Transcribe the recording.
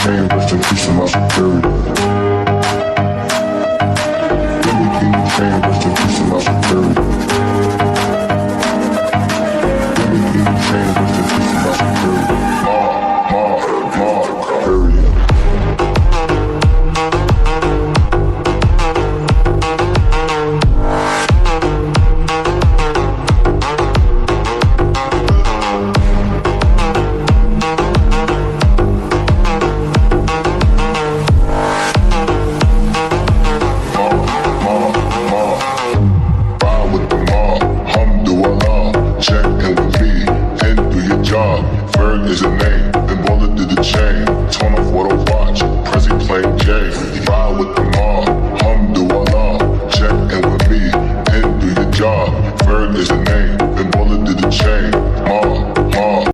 chain, rest in peace to my security. Let me king the chain, rest in peace to my security. Let me king the chain, rest in peace to my security. Period. Is a name, then bullet to the chain. Torn off what I watch, Prezi playing J. Ride with the mob, alhamdulillah. Check in with me, and do your job. Bird is a name, then bullet to the chain.